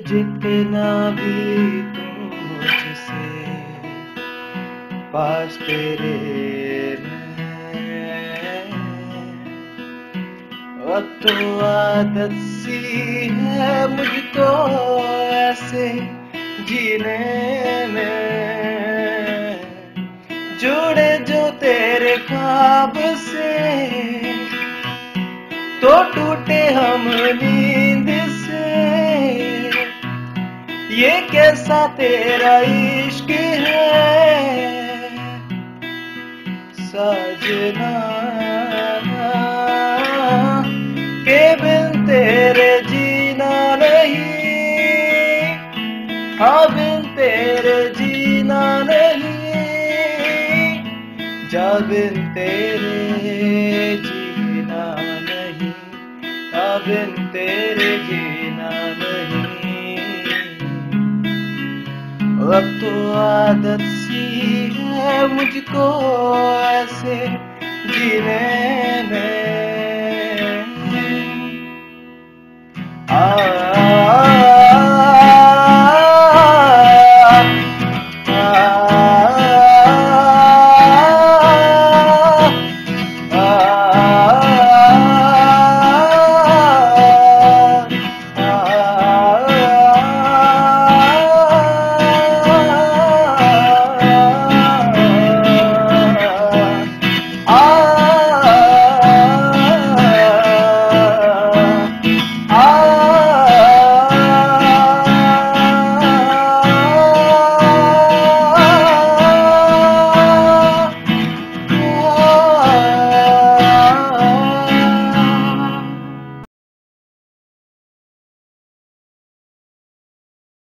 जितना भी तुझसे पास तेरे अब तो आदत सी है मुझको ऐसे जीने में, जुड़े जो तेरे ख्वाब से तो टूटे हम नींद से। ये कैसा तेरा इश्क है सजना, के बिन तेरे जीना नहीं, हाँ बिन तेरे जीना नहीं, जा बिन तेरे जीना नहीं, हाँ बिन तेरे जीना नहीं। अब तो आदत सी है मुझको ऐसे जीने में।